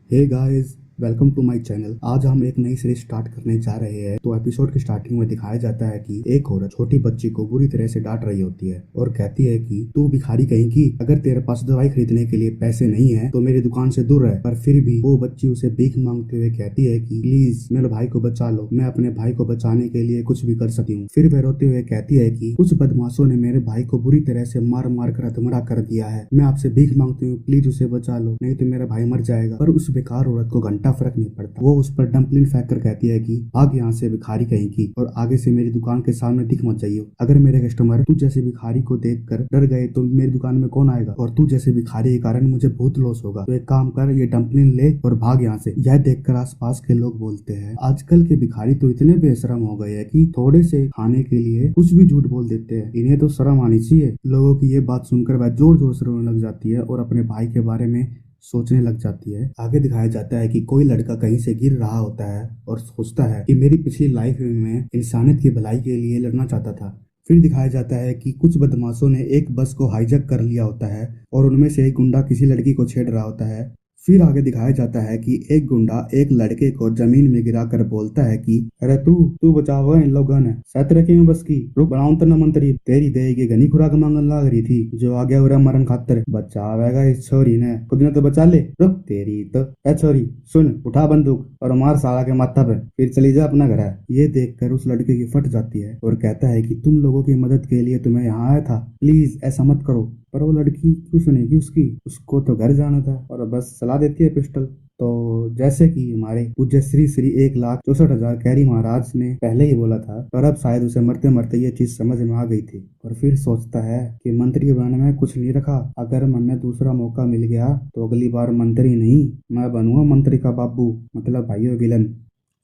Hey guys, welcome to my channel. आज हम एक नई सीरीज स्टार्ट करने जा रहे हैं। तो एपिसोड की स्टार्टिंग में दिखाया जाता है कि एक औरत छोटी बच्ची को बुरी तरह से डांट रही होती है और कहती है कि तू भिखारी कहीं की, अगर तेरे पास दवाई खरीदने के लिए पैसे नहीं है तो मेरी दुकान से दूर रह। पर फिर भी वो बच्ची उसे भीख मांगते हुए कहती है कि प्लीज मेरे भाई को बचा लो, मैं अपने भाई को बचाने के लिए कुछ भी कर सकती हूँ। फिर वह रोते हुए कहती है कि कुछ बदमाशों ने मेरे भाई को बुरी तरह से मार मार कर अधमरा कर दिया है, मैं आपसे भीख मांगती हूँ, प्लीज उसे बचा लो, नहीं तो मेरा भाई मर जाएगा। पर उस बेकार औरत को घंटा फर्क नहीं पड़ता। वो उस पर डंपलिंग फेंक कर कहती है कि भाग यहाँ से भिखारी कहीं की, और आगे से मेरी दुकान के सामने दिख मत जाइयो। अगर मेरे कस्टमर तू जैसे भिखारी को देखकर डर गए तो मेरी दुकान में कौन आएगा, और तू जैसे भिखारी के कारण मुझे बहुत लॉस होगा। तो एक काम कर, ये डंपलिंग ले और भाग यहाँ से। यह देखकर आसपास के लोग बोलते हैं आजकल के भिखारी तो इतने बेशरम हो गए हैं कि थोड़े से खाने के लिए कुछ भी झूठ बोल देते हैं, इन्हें तो शर्म आनी चाहिए। लोगों की ये बात सुनकर वह जोर जोर से रोने लग जाती है और अपने भाई के बारे में सोचने लग जाती है। आगे दिखाया जाता है कि कोई लड़का कहीं से गिर रहा होता है और सोचता है कि मेरी पिछली लाइफ में मैं इंसानियत की भलाई के लिए लड़ना चाहता था। फिर दिखाया जाता है कि कुछ बदमाशों ने एक बस को हाईजैक कर लिया होता है और उनमें से एक गुंडा किसी लड़की को छेड़ रहा होता है। फिर आगे दिखाया जाता है कि एक गुंडा एक लड़के को जमीन में गिराकर बोलता है कि अरे तू तू बचाओ इन लोगों ने सत रखी हूँ बस की, रुक बनाऊं तो न मंत्री, तेरी देही की घनी खुराक मांगन लाग रही थी, जो आ गया उरा मरण खातर, बचावेगा इस छोरी ने, खुद ने तो बचा ले, रुक तेरी तो। ए छोरी सुन, उठा बंदूक और मार साला के माथा पे, फिर चली जा अपना घर है। ये देखकर उस लड़के की फट जाती है और कहता है कि तुम लोगों की मदद के लिए तुम्हें यहाँ आया था, प्लीज ऐसा मत करो। पर वो लड़की क्यों सुनेगी उसकी, उसको तो घर जाना था और बस चला देती है पिस्टल। तो जैसे कि हमारे पूज्य श्री श्री 1,64,000 कैरी महाराज ने पहले ही बोला था, पर अब शायद उसे मरते मरते ये चीज समझ में आ गई थी। और फिर सोचता है कि मंत्री बनने में कुछ नहीं रखा, अगर मैंने दूसरा मौका मिल गया तो अगली बार मंत्री नहीं, मैं बनूंगा मंत्री का बाबू, मतलब भाइयों विलन।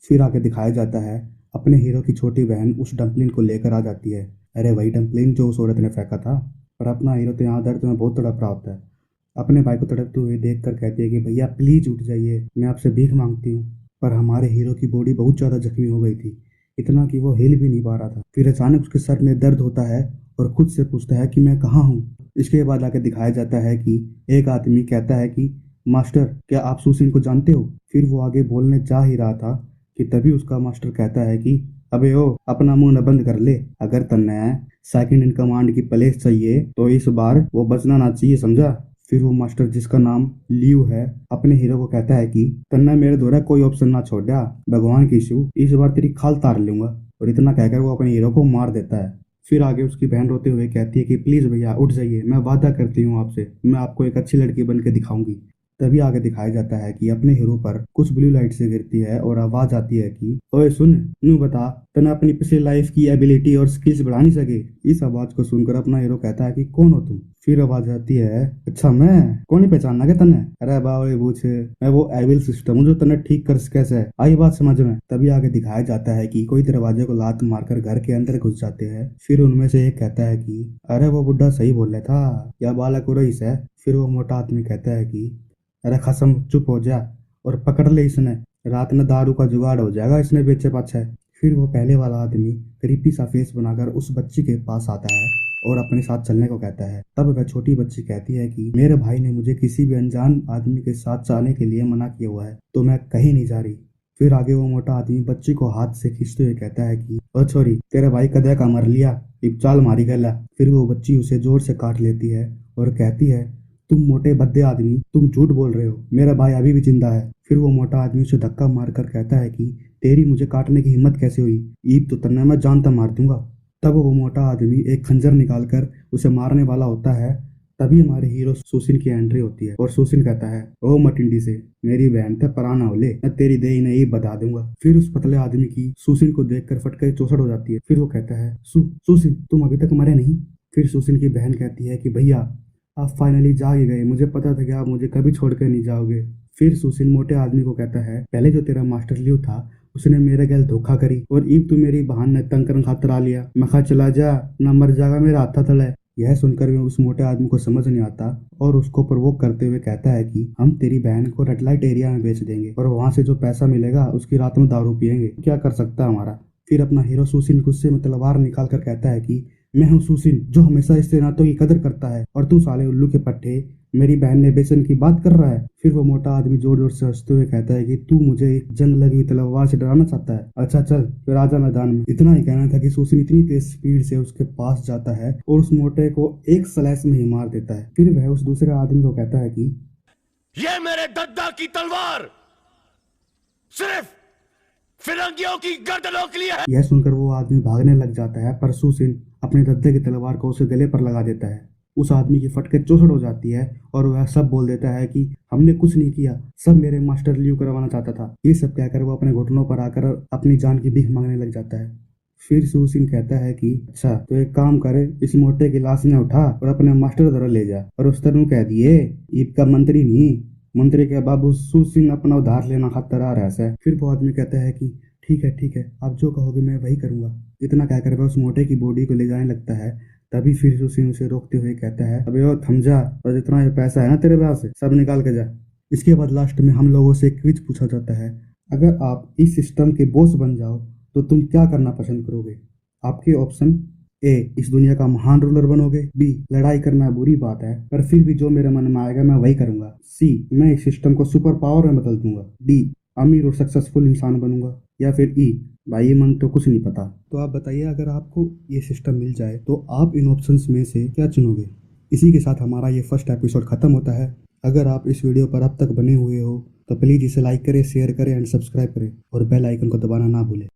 फिर आगे दिखाया जाता है अपने हीरो की छोटी बहन उस डम्पलिन को लेकर आ जाती है। अरे वही डम्पलिन जो उस औरत ने फेंका था। पर अपना हीरो तो यहाँ दर्द में बहुत तड़प रहा होता है। अपने भाई को तड़पते हुए देखकर कहती है कि भैया प्लीज उठ जाइए, मैं आपसे भीख मांगती हूँ। पर हमारे हीरो की बॉडी बहुत ज्यादा जख्मी हो गई थी, इतना कि वो हिल भी नहीं पा रहा था। फिर अचानक उसके सर में दर्द होता है और खुद से पूछता है कि मैं कहाँ हूँ। इसके बाद आके दिखाया जाता है कि एक आदमी कहता है कि मास्टर क्या आप सुसिन को जानते हो। फिर वो आगे बोलने जा ही रहा था कि तभी उसका मास्टर कहता है कि अबे ओ अपना मुंह न बंद कर ले, अगर तन्ने सेकंड इन कमांड की प्लेस चाहिए तो इस बार वो बचना ना चाहिए, समझा। फिर वो मास्टर जिसका नाम लियू है अपने हीरो को कहता है कि तन्ना मेरे द्वारा कोई ऑप्शन ना छोड़ा, भगवान की इशू इस बार तेरी खाल तार लूंगा। और इतना कहकर वो अपने हीरो को मार देता है। फिर आगे उसकी बहन रोते हुए कहती है कि प्लीज भैया उठ जाइए, मैं वादा करती हूँ आपसे, मैं आपको एक अच्छी लड़की बन के दिखाऊंगी। तभी आगे दिखाया जाता है कि अपने हीरो पर कुछ ब्लू लाइट से गिरती है और आवाज आती है कि ओए सुन, नू बता तने अपनी पिछली लाइफ की एबिलिटी और स्किल्स बढ़ा नहीं सके। इस आवाज को सुनकर अपना हीरो कहता है कि कौन हो तुम। फिर आवाज आती है अच्छा मैं कौन ही पहचानना के तने, अरे बावले पूछ, मैं वो एविल सिस्टम हूँ जो तने ठीक कर कैसे है, आई बात समझ में। तभी आगे दिखाया जाता है कि कोई दरवाजे को लात मारकर घर के अंदर घुस जाते हैं। फिर उनमें से एक कहता है कि अरे वो बुढ़ा सही बोल रहा था, या बालक रईस है। फिर वो मोटा आदमी कहता है कि अरे खसम चुप हो जा और पकड़ ले इसने, रात में दारू का जुगाड़ हो जाएगा इसने बेचे पाछे। फिर वो पहले वाला आदमी क्रीपी सा फेस बनाकर उस बच्ची के पास आता है और अपने साथ चलने को कहता है। तब वह छोटी बच्ची कहती है कि मेरे भाई ने मुझे किसी भी अनजान आदमी के साथ जाने के लिए मना किया हुआ है, तो मैं कहीं नहीं जा रही। फिर आगे वो मोटा आदमी बच्ची को हाथ से खींचते हुए कहता है कि ओ छोरी तेरा भाई कदे का मर लिया, एक चाल मारी गला। फिर वो बच्ची उसे जोर से काट लेती है और कहती है तुम मोटे भद्दे आदमी, तुम झूठ बोल रहे हो, मेरा भाई अभी भी जिंदा है। फिर वो मोटा आदमी उसे धक्का मारकर कहता है कि तेरी मुझे काटने की हिम्मत कैसे हुई, ईद तो तन्ने मैं जानता मार दूंगा। तब वो मोटा आदमी एक खंजर निकालकर उसे मारने वाला होता है। तभी हमारे हीरो सुसिन की एंट्री होती है और सुसिन कहता है ओ मटिंडी से मेरी बहन ते पराना हो ले, मैं तेरी देही ने ही बता दूंगा। फिर उस पतले आदमी की सुसिन को देखकर फटकर चौसठ हो जाती है। फिर वो कहता है सुसिन तुम अभी तक मरे नहीं। फिर सुसिन की बहन कहती है कि भैया आप फाइनली जा ही गए, मुझे पता था कि आप मुझे कभी छोड़ कर नहीं जाओगे। फिर सुसिन मोटे आदमी को कहता है पहले जो तेरा मास्टर लियो था उसने मेरे गैल धोखा करी और ईब तू मेरी बहन ने तंग करन खातर आ लिया, मैं खा चला जा ना मर जाएगा मेरा हाथा तले। यह सुनकर भी उस मोटे आदमी को समझ नहीं आता और उसको प्रवोक करते हुए कहता है कि हम तेरी बहन को रेड लाइट एरिया में बेच देंगे और वहां से जो पैसा मिलेगा उसकी रात में दारू पियेंगे, क्या कर सकता है हमारा। फिर अपना हीरो सुसिन गुस्से में तलवार निकाल कर कहता है कि मैं हूँ सुसिन, जो हमेशा इससे नातों की कदर करता है, और तू साले उल्लू के पट्टे मेरी बहन ने बेचने की बात कर रहा है। फिर वो मोटा आदमी जोर जोर से हंसते हुए कहता है कि तू मुझे एक जंग लगी हुई तलवार से डराना चाहता है। अच्छा चल फिर आजा मैदान में। इतना ही कहना था कि सुसिन इतनी तेज स्पीड से उसके पास जाता है और उस मोटे को एक स्लैश में ही मार देता है। फिर वह उस दूसरे आदमी को कहता है कि ये मेरे दद्दा की तलवार सिर्फ फिरंगियों की गर्दनों के लिए है। यह सुनकर वो आदमी भागने लग जाता है, पर सुसिन अपने दद्दे की तलवार को उसे गले पर लगा देता है। उस आदमी की फटके चौसठ हो जाती है और वह सब बोल देता है कि हमने कुछ नहीं किया, सब मेरे मास्टर लियू करवाना चाहता था। ये सब कहकर वो अपने घुटनों पर आकर अपनी जान की भीख मांगने लग जाता है। फिर सुसिन कहता है कि अच्छा तो एक काम करे, इस मोटे की लाश ने उठा और अपने मास्टर द्वारा ले जा, और उस तरह कह दिए ईद का मंत्री नहीं, मंत्री के बाबू सुसिन अपना उधार लेना खातर आ रहा है। फिर वो आदमी कहता है कि ठीक है आप जो कहोगे मैं वही करूंगा। इतना कहकर वह उस मोटे की बॉडी को ले जाने लगता है। तभी फिर सुसिन उसे रोकते हुए कहता है अबे ओ थम जा, और जितना ये पैसा है ना तेरे पास सब निकाल के जा। इसके बाद लास्ट में हम लोगों से एक क्विज पूछा जाता है, अगर आप इस सिस्टम के बॉस बन जाओ तो तुम क्या करना पसंद करोगे। आपके ऑप्शन ए इस दुनिया का महान रूलर बनोगे, बी लड़ाई करना बुरी बात है पर फिर भी जो मेरे मन में आएगा मैं वही करूंगा, सी मैं इस सिस्टम को सुपर पावर में बदल दूंगा, डी अमीर और सक्सेसफुल इंसान बनूंगा, या फिर ई भाई मन तो कुछ नहीं पता। तो आप बताइए अगर आपको ये सिस्टम मिल जाए तो आप इन ऑप्शंस में से क्या चुनोगे। इसी के साथ हमारा ये फर्स्ट एपिसोड खत्म होता है। अगर आप इस वीडियो पर अब तक बने हुए हो तो प्लीज इसे लाइक करें, शेयर करें एंड सब्सक्राइब करें, और बेल आइकन को दबाना ना भूलें।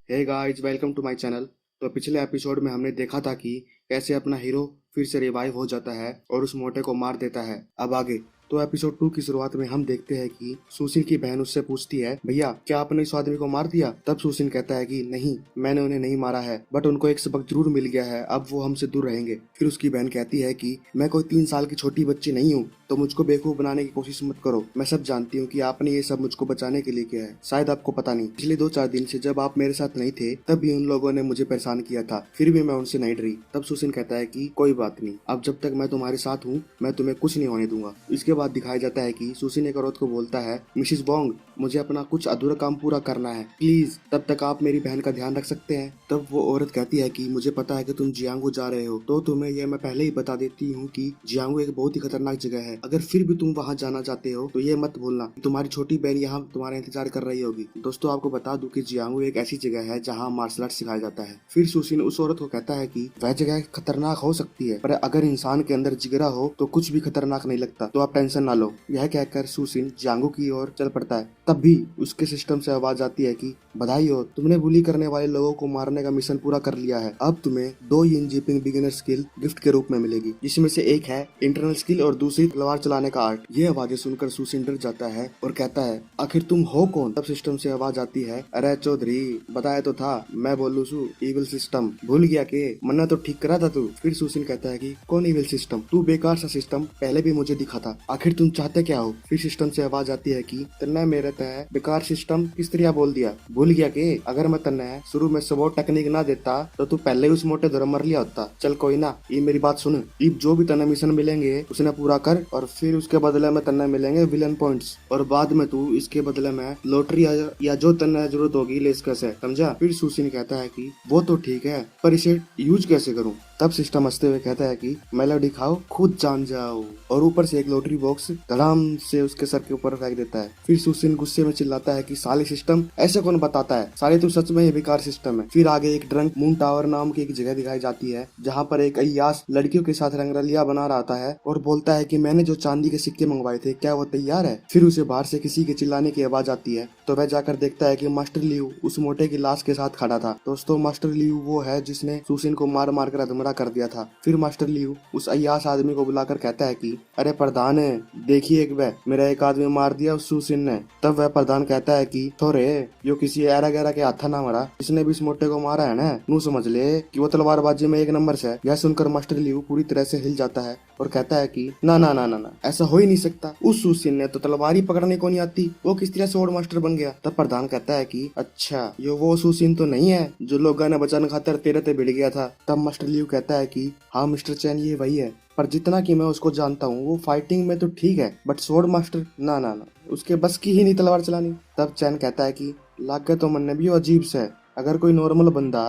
Hey guys, welcome to my channel. तो पिछले एपिसोड में हमने देखा था कि कैसे अपना हीरो फिर से रिवाइव हो जाता है और उस मोटे को मार देता है। अब आगे तो एपिसोड 2 की शुरुआत में हम देखते हैं कि सुसिन की बहन उससे पूछती है भैया क्या आपने इस आदमी को मार दिया। तब सुसिन कहता है कि नहीं मैंने उन्हें नहीं मारा है, बट उनको एक सबक जरूर मिल गया है, अब वो हमसे दूर रहेंगे। फिर उसकी बहन कहती है कि मैं कोई 3 साल की छोटी बच्ची नहीं हूँ, तो मुझको बेवकूफ बनाने की कोशिश मत करो। मैं सब जानती हूँ कि आपने ये सब मुझको बचाने के लिए किया है, शायद आपको पता नहीं। पिछले 2-4 दिन से जब आप मेरे साथ नहीं थे तब भी उन लोगों ने मुझे परेशान किया था, फिर भी मैं उनसे नहीं डरी। तब सुसिन कहता है कि कोई बात नहीं, अब जब तक मैं तुम्हारे साथ हूँ मैं तुम्हें कुछ नहीं होने दूंगा। इसके बाद दिखाया जाता है कि सुसिन एक औरत को बोलता है मिसिस बोंग मुझे अपना कुछ अधूरा काम पूरा करना है, प्लीज तब तक आप मेरी बहन का ध्यान रख सकते हैं। तब वो औरत कहती है कि मुझे पता है कि तुम जियांगो जा रहे हो, तो तुम्हें यह मैं पहले ही बता देती हूँ कि जियांगो एक बहुत ही खतरनाक जगह है। अगर फिर भी तुम वहाँ जाना चाहते हो तो ये मत भूलना कि तुम्हारी छोटी बहन यहाँ तुम्हारा इंतजार कर रही होगी। दोस्तों आपको बता दूं कि जियांगो एक ऐसी जगह है जहाँ मार्शल आर्ट सिखाया जाता है। फिर सुसिन उस औरत को कहता है कि वह जगह खतरनाक हो सकती है पर अगर इंसान के अंदर जिगरा हो तो कुछ भी खतरनाक नहीं लगता, तो आप टेंशन ना लो। यह कहकर सुसिन जियांगो की ओर चल पड़ता है। तब भी उसके सिस्टम से आवाज आती है कि बधाई हो, तुमने बुली करने वाले लोगों को मारने का मिशन पूरा कर लिया है। अब तुम्हें 2 यिनजीपिंग बिगिनर स्किल गिफ्ट के रूप में मिलेगी, जिसमें से एक है इंटरनल स्किल और दूसरी तलवार चलाने का आर्ट। ये आवाजें सुनकर सुसिन डर जाता है और कहता है आखिर तुम हो कौन। तब सिस्टम से आवाज आती है अरे चौधरी बताया तो था, मैं बोलू सू इविल सिस्टम, भूल गया के मन्ना तो ठीक करा था तू। फिर सुसिन कहता है कि कौन इविल सिस्टम, तू बेकार सा सिस्टम पहले भी मुझे दिखा था, आखिर तुम चाहते क्या हो। फिर सिस्टम से आवाज आती है कि तन्ना मेरे तय बेकार सिस्टम किस तरह बोल दिया, भूल गया के अगर मैं तन्ना शुरू में सपोर्ट टेक्निक ना देता तो तू पहले ही उस मोटे दर मर लिया होता। चल कोई ना, ये मेरी बात सुन, इब जो भी तन्ना मिशन मिलेंगे उसने पूरा कर और फिर उसके बदले में तन्ना मिलेंगे विलन पॉइंट्स, और बाद में तू इसके बदले में लॉटरी या जो तन्ना जरूरत होगी ले कैसे, समझा। फिर सुसिन कहता है कि वो तो ठीक है पर इसे यूज कैसे करूं। तब सिस्टम हंसते हुए कहता है कि मेलोडी खाओ खुद जान जाओ, और ऊपर से एक लॉटरी बॉक्स धड़ाम से उसके सर के ऊपर फेंक देता है। फिर सुसिन गुस्से में चिल्लाता है कि साले सिस्टम ऐसे कौन बताता है, साले तू सच में ये बेकार सिस्टम है। फिर आगे एक ड्रंक मून टावर नाम की एक जगह दिखाई जाती है जहाँ पर एक अय्यास लड़कियों के साथ रंगरलिया बना रहा है और बोलता है कि मैंने जो चांदी के सिक्के मंगवाए थे क्या वो तैयार है। फिर उसे बाहर से किसी के चिल्लाने की आवाज आती है तो वह जाकर देखता है कि मास्टर लियू उस मोटे की लाश के साथ खड़ा था। दोस्तों मास्टर लियू वो है जिसने सुसिन को मार मार कर अधमरा कर दिया था। फिर मास्टर लियू उस अय्यास आदमी को बुलाकर कहता है कि अरे प्रधान है देखिए एक वह मेरा एक आदमी मार दिया उस सुसिन ने। तब वह प्रधान कहता है कि थोड़े यो किसी एरा गैरा के हाथा ना मरा, इसने भी इस मोटे को मारा है ना, नू समझ ले कि वो तलवारबाजी में एक नंबर से। यह सुनकर मास्टर लियू पूरी तरह से हिल जाता है और कहता है कि ना ना ना ना ना ऐसा हो ही नहीं सकता, उस सुसिन ने तो तलवार ही पकड़ने को नहीं आती, वो किस तरह स्वॉर्ड मास्टर बन गया। तब प्रधान कहता है कि अच्छा यो वो सुसिन तो नहीं है जो लोगों ने बचाने खातर तेरे ते भिड़ गया था। तब मास्टर लियू कहता है कि हाँ मिस्टर चैन ये वही है, पर जितना कि मैं उसको जानता हूँ वो फाइटिंग में तो ठीक है, बट स्वॉर्ड मास्टर ना ना ना, उसके बस की ही नहीं तलवार चलानी। तब चैन कहता है कि लागे तो मन भी अजीब से है, अगर कोई नॉर्मल बंदा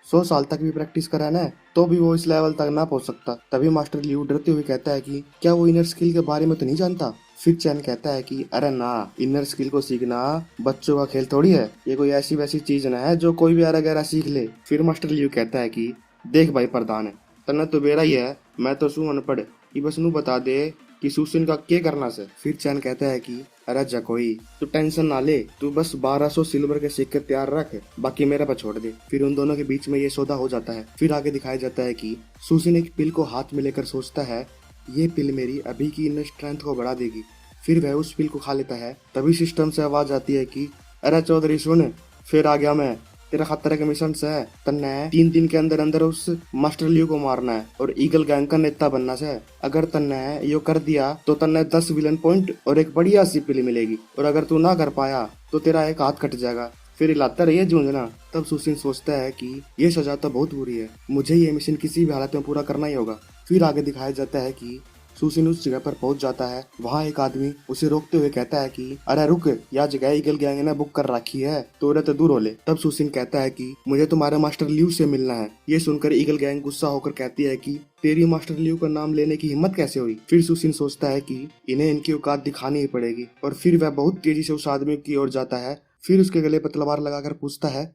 100 साल तक भी प्रैक्टिस करा ना तो भी वो इस लेवल तक ना पहुंच सकता। तभी मास्टर लियू डरते हुए कहता है कि क्या वो इनर स्किल के बारे में तो नहीं जानता। फिर चैन कहता है कि अरे ना, इनर स्किल को सीखना बच्चों का खेल थोड़ी है, ये कोई ऐसी वैसी चीज ना है जो कोई भी अरा गहरा सीख ले। फिर मास्टर लियू कहता है कि देख भाई प्रधान है तना तो बेरा ही है, मैं तो सू अनपढ़, ये बस नू बता दे कि सुसिन का क्या करना से। फिर चैन कहता है कि अरे जकोई तू टेंशन ना ले, तू बस 1200 सिल्वर के सिक्के तैयार रख, बाकी मेरे पर छोड़ दे। फिर उन दोनों के बीच में ये सौदा हो जाता है। फिर आगे दिखाया जाता है कि सुसिन एक पिल को हाथ में लेकर सोचता है ये पिल मेरी अभी की इनर स्ट्रेंथ को बढ़ा देगी। फिर वह उस पिल को खा लेता है। तभी सिस्टम से आवाज आती है कि अरे चौधरी सुन, फिर आ गया मैं, तेरा खतरे के मिशन से है, तन्ने 3 दिन के अंदर अंदर उस मास्टर लियो को मारना है और ईगल गैंग का नेता बनना से। अगर तन्ने यो कर दिया तो तन्ने 10 विलन पॉइंट और एक बढ़िया सी पिल मिलेगी, और अगर तू ना कर पाया तो तेरा एक हाथ कट जाएगा। फिर हिलाता रहिए जूझना। तब सुसिन सोचता है कि ये सजा तो बहुत बुरी है, मुझे ये मिशन किसी भी हालत में पूरा करना ही होगा। फिर आगे दिखाया जाता है कि सुसिन उस जगह पर पहुंच जाता है। वहाँ एक आदमी उसे रोकते हुए कहता है कि अरे रुक, यह जगह ईगल गैंग ने बुक कर रखी है, तो रे तो दूर हो ले। तब सुसिन कहता है कि मुझे तुम्हारे मास्टर लियू से मिलना है। ये सुनकर ईगल गैंग गुस्सा होकर कहती है कि तेरी मास्टर लियू का नाम लेने की हिम्मत कैसे हुई। फिर सुसिन सोचता है कि इन्हें इनकी औकात दिखानी ही पड़ेगी, और फिर वह बहुत तेजी से उस आदमी की ओर जाता है। फिर उसके गले पर तलवार लगाकर पूछता है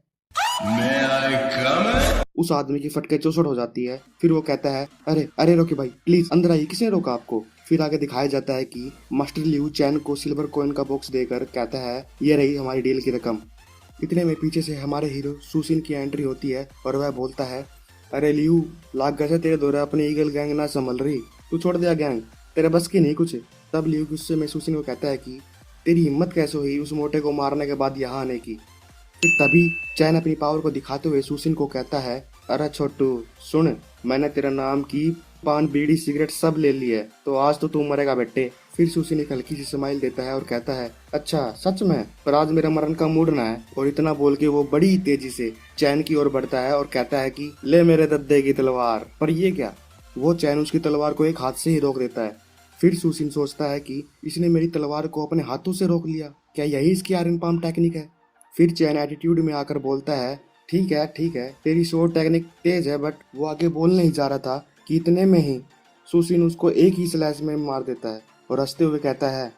उस आदमी की फटके चौसठ हो जाती है। फिर वो कहता है अरे अरे रोके भाई प्लीज अंदर आइए, किसने रोका आपको। फिर आगे दिखाया जाता है कि मास्टर लियू चैन को सिल्वर कॉइन का बॉक्स देकर कहता है ये रही हमारी डील की रकम। इतने में पीछे से हमारे हीरो सुसिन की एंट्री होती है और वह बोलता है अरे लियू लाग गए तेरे दौरे अपनी ईगल गैंग ना संभल रही, तू छोड़ दिया गैंग, तेरे बस की नहीं कुछ। तब लियू गुस्से में सुसिन को कहता है कि तेरी हिम्मत कैसे हुई उस मोटे को मारने के बाद यहाँ आने की। फिर तभी चैन अपनी पावर को दिखाते हुए सुसिन को कहता है अरे छोटू सुन, मैंने तेरा नाम की पान बीड़ी सिगरेट सब ले ली है, तो आज तो तू मरेगा बेटे। फिर सुसिन एक हल्की सी स्माइल देता है और कहता है अच्छा सच में, पर आज मेरा मरण का मूड ना है। और इतना बोल के वो बड़ी तेजी से चैन की ओर बढ़ता है और कहता है कि ले मेरे दद्दे की तलवार। पर ये क्या, वो चैन उसकी तलवार को एक हाथ से ही रोक देता है। फिर सुसिन सोचता है कि इसने मेरी तलवार को अपने हाथों से रोक लिया, क्या यही इसकी आयरन पाम टेक्निक है। फिर चैन एटीट्यूड में आकर बोलता है ठीक है तेरी शॉर्ट टेक्निक तेज है, बट वो आगे बोल नहीं जा रहा था कि इतने में ही सुसिन उसको एक ही स्लैश में मार देता है और हंसते हुए कहता है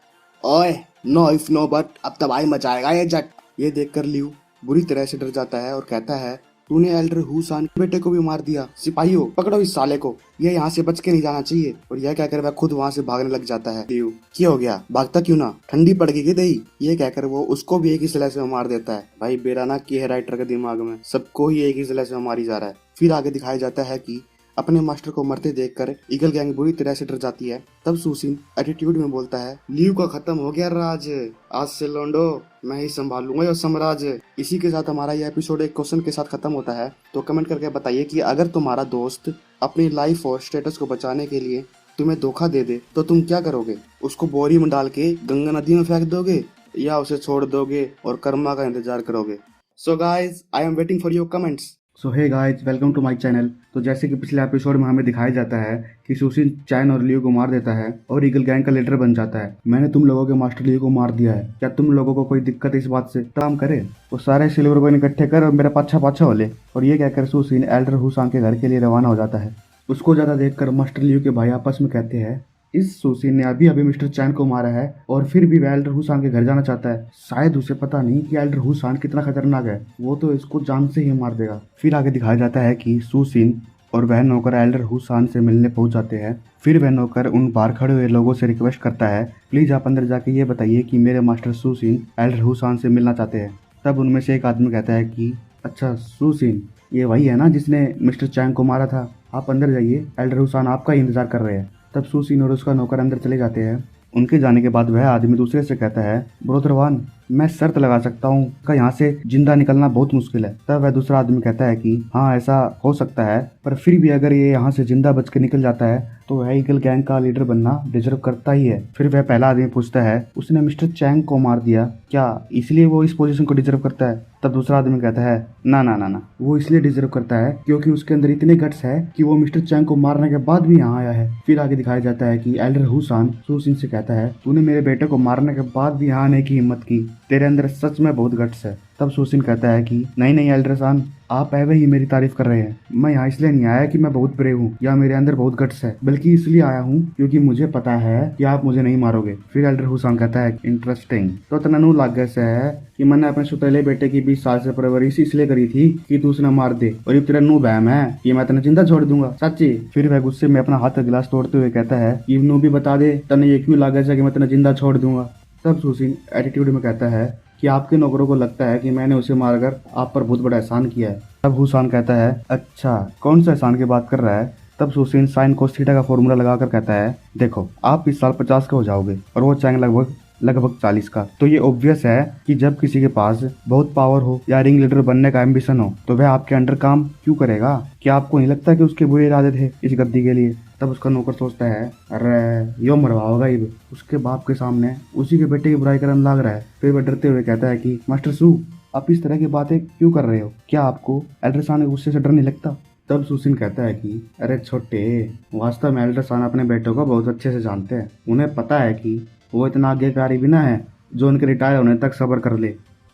ओए नो इफ नो बट, अब तबाही मचाएगा ये जट। ये देखकर लियू बुरी तरह से डर जाता है और कहता है तूने एल्डर हुसान के बेटे को भी मार दिया, सिपाहियों पकड़ो इस साले को, ये यहाँ से बच के नहीं जाना चाहिए। और यह कहकर वह खुद वहाँ से भागने लग जाता है। लियू क्या हो गया, भागता क्यों ना, ठंडी पड़ गई दही। ये कहकर वो उसको भी एक ही स्लैश में मार देता है। भाई बेराना की है राइटर के दिमाग में, सबको ही एक ही स्लैश में मारी जा रहा है। फिर आगे दिखाया जाता है कि अपने मास्टर को मरते देखकर ईगल गैंग बुरी तरह से डर जाती है। तब सुसिन एटीट्यूड में बोलता है लियू का खत्म हो गया राज, आज से लोंडो मैं ही संभालूंगा ये साम्राज्य। इसी के साथ हमारा ये एपिसोड एक क्वेश्चन के साथ खत्म होता है। तो कमेंट करके बताइए कि अगर तुम्हारा दोस्त अपनी लाइफ और स्टेटस को बचाने के लिए तुम्हें धोखा दे दे तो तुम क्या करोगे, उसको बोरी में डाल के गंगा नदी में फेंक दोगे या उसे छोड़ दोगे और कर्मा का इंतजार करोगे। So guys I am waiting for your comments. So hey guys welcome to my channel. तो जैसे कि पिछले एपिसोड में हमें दिखाया जाता है कि सुसिन चैन और लियो को मार देता है और ईगल गैंग का लीडर बन जाता है। मैंने तुम लोगों के मास्टर लियो को मार दिया है, क्या तुम लोगों को कोई दिक्कत इस बात से? काम करे वो सारे सिल्वर कॉइन इकट्ठे कर और मेरा पाछा पाछा हो ले। और ये कहकर सुसिन एल्डर हुसान के घर के लिए रवाना हो जाता है। उसको ज्यादा देखकर मास्टर लियो के भाई आपस में कहते हैं इस सुसिन ने अभी अभी मिस्टर चैन को मारा है और फिर भी वह एल्डर हुसान के घर जाना चाहता है। शायद उसे पता नहीं कि एल्डर हुसान कितना खतरनाक है, वो तो इसको जान से ही मार देगा। फिर आगे दिखाया जाता है कि सुसिन और वह नौकर एल्डर हुसान से मिलने पहुंच जाते हैं। फिर वह नौकर उन बाहर खड़े हुए लोगों से रिक्वेस्ट करता है प्लीज आप अंदर जाके ये बताइए कि मेरे मास्टर सुसिन एल्डर हुसान से मिलना चाहते हैं। तब उनमें से एक आदमी कहता है कि अच्छा सुसिन ये वही है ना जिसने मिस्टर चैन को मारा था, आप अंदर जाइए, एल्डर हुसान आपका ही इंतजार कर रहे हैं। तब सुसिन और उसका नौकर अंदर चले जाते हैं। उनके जाने के बाद वह आदमी दूसरे से कहता है ब्रोदरवान मैं शर्त लगा सकता हूँ कि यहाँ से जिंदा निकलना बहुत मुश्किल है। तब वह दूसरा आदमी कहता है कि हाँ ऐसा हो सकता है, पर फिर भी अगर ये यहाँ से जिंदा बच के निकल जाता है तो वह ईगल गैंग का लीडर बनना डिजर्व करता ही है। फिर वह पहला आदमी पूछता है उसने मिस्टर चैंग को मार दिया, क्या इसलिए वो इस पोजीशन को डिजर्व करता है? तब दूसरा आदमी कहता है ना ना ना ना, वो इसलिए डिजर्व करता है क्योंकि उसके अंदर इतने गट्स है कि वो मिस्टर चैंग को मारने के बाद भी यहाँ आया है। फिर आगे दिखाया जाता है कि एल्डर हुसान सू सिन से कहता है तूने मेरे बेटे को मारने के बाद भी यहाँ आने की हिम्मत की, तेरे अंदर सच में बहुत गट्स है। तब सूसिन कहता है कि नहीं नहीं एल्डर सान, आप एवे ही मेरी तारीफ कर रहे हैं। मैं यहाँ इसलिए नहीं आया कि मैं बहुत ब्रेव हूँ या मेरे अंदर बहुत गट्स है, बल्कि इसलिए आया हूँ क्योंकि मुझे पता है कि आप मुझे नहीं मारोगे। फिर एल्डर हुसान कहता है इंटरेस्टिंग, तो तनू लागे से है कि मैंने अपने सुतेले बेटे की 20 साल से परवरिश इसलिए करी थी कि तू उसे मार दे, और ये तेरा नू बहम है कि मैं तेने जिंदा छोड़ दूंगा सच्ची। फिर वह गुस्से में अपना हाथ का गिलास तोड़ते हुए कहता है कि नू भी बता दे तने ये क्यों लागे से कि मैं तेने जिंदा छोड़ दूंगा। तब सुसिन एटीट्यूड में कहता है कि आपके नौकरों को लगता है कि मैंने उसे मारकर आप पर बहुत बड़ा एहसान किया है। तब हुसान कहता है अच्छा कौन सा एहसान की बात कर रहा है? तब सुसिन साइन कोस थीटा का फॉर्मूला लगाकर कहता है देखो आप इस साल 50 के हो जाओगे और वो चैंग लगभग 40 का। तो ये ऑब्वियस है कि जब किसी के पास बहुत पावर हो या रिंग लीडर बनने का एम्बिशन हो तो वह आपके अंडर काम क्यों करेगा? क्या आपको नहीं लगता कि उसके बुरे इरादे थे इस गद्दी के लिए? तब उसका नौकर सोचता है अरे यो मरवाओगा ये उसके बाप के सामने उसी के बेटे की बुराई करने लग रहा है। फिर वह डरते हुए कहता है कि मास्टर सू आप इस तरह की बातें क्यों कर रहे हो? क्या आपको एल्डर सान के गुस्से से डर नहीं लगता? तब सुसिन कहता है कि अरे छोटे, वास्तव में एल्डर सान अपने बेटों को बहुत अच्छे से जानते हैं। उन्हें पता है कि वो इतना आज्ञाकारी भी ना है जो उनके रिटायर होने तक सब्र कर ले।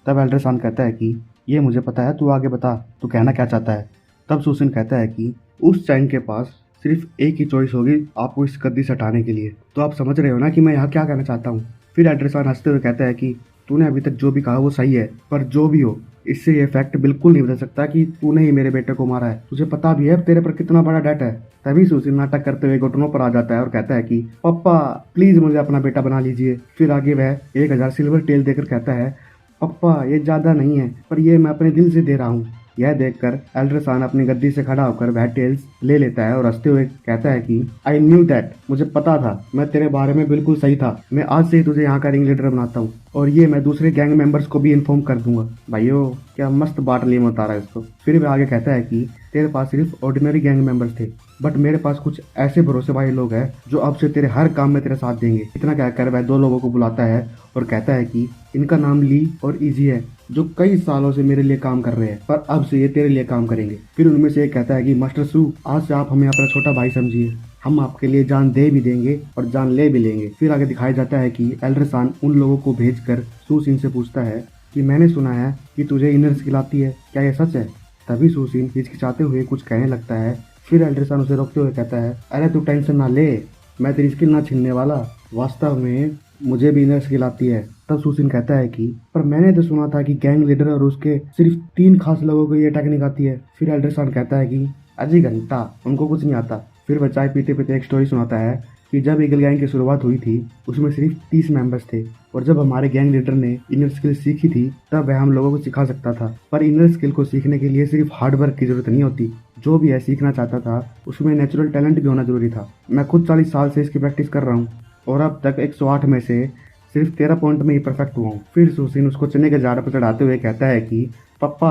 तब एल्डर सान कहता है कि ये मुझे पता है, तू आगे बता, तू कहना क्या चाहता है? तब सुसिन कहता है कि उस चैंग के पास सिर्फ एक ही चॉइस होगी आपको इस गद्दी से हटाने के लिए। तो आप समझ रहे हो ना कि मैं यहाँ क्या कहना चाहता हूँ। फिर एल्डर सान हंसते हुए कहता है कि तूने अभी तक जो भी कहा वो सही है, पर जो भी हो इससे ये फैक्ट बिल्कुल नहीं बदल सकता कि तूने ही मेरे बेटे को मारा है। तुझे पता भी है तेरे पर कितना बड़ा डेट है। तभी सुसिन नाटक करते हुए घुटनों पर आ जाता है और कहता है कि पप्पा प्लीज मुझे अपना बेटा बना लीजिए। फिर आगे वह 1000 सिल्वर टेल देकर कहता है पप्पा ये ज्यादा नहीं है, पर ये मैं अपने दिल से दे रहा हूँ। यह देखकर एल्डर सान अपनी गद्दी से खड़ा होकर वह टेल्स ले लेता है और हंसते हुए कहता है कि आई न्यू दैट, मुझे पता था, मैं तेरे बारे में बिल्कुल सही था। मैं आज से ही तुझे यहाँ का रिंग लीडर बनाता हूँ और ये मैं दूसरे गैंग मेंबर्स को भी इन्फॉर्म कर दूंगा। भाइयों क्या मस्त बाटली में उतारा इसको। फिर वह आगे कहता है कि तेरे पास सिर्फ ऑर्डिनरी गैंग मेंबर्स थे, बट मेरे पास कुछ ऐसे भरोसे भाई लोग हैं जो अब से तेरे हर काम में तेरे साथ देंगे। इतना कहकर वह 2 लोगों को बुलाता है और कहता है कि इनका नाम ली और इजी है, जो कई सालों से मेरे लिए काम कर रहे हैं, पर अब से ये तेरे लिए काम करेंगे। फिर उनमें से एक कहता है कि मास्टर सू आज से आप हमें अपना छोटा भाई समझिए, हम आपके लिए जान दे भी देंगे और जान ले भी लेंगे। फिर आगे दिखाया जाता है कि एल्डर सान उन लोगों को भेजकर सुसिन से पूछता है कि मैंने सुना है कि तुझे इनर स्किल आती है, क्या यह सच है? तभी सुसिन हिचकिचाते हुए कुछ कहने लगता है। फिर एल्डर सान उसे रोकते हुए कहता है अरे तू टेंशन ना ले, मैं तेरी स्किल ना छीनने वाला, वास्तव में मुझे भी इनर स्किल आती है। तब सुसिन कहता है कि पर मैंने तो सुना था कि गैंग लीडर और उसके सिर्फ 3 खास लोगों को ये टेक्निक आती है। फिर एल्डर सान कहता है कि अजी घंटा उनको कुछ नहीं आता। फिर वह चाय पीते पीते एक स्टोरी सुनाता है कि जब ईगल गैंग की शुरुआत हुई थी उसमें सिर्फ 30 मेंबर्स थे, और जब हमारे गैंग लीडर ने इनर स्किल सीखी थी तब वह हम लोगों को सिखा सकता था। पर इनर स्किल को सीखने के लिए सिर्फ हार्ड वर्क की जरूरत नहीं होती, जो भी है सीखना चाहता था उसमें नेचुरल टैलेंट भी होना जरूरी था। मैं खुद 40 साल से इसकी प्रैक्टिस कर रहा हूँ और अब तक 108 में से सिर्फ 13 पॉइंट में ही परफेक्ट हुआ हूँ। फिर सुसिन उसको चने के झाड़ पर चढ़ाते हुए कहता है कि पप्पा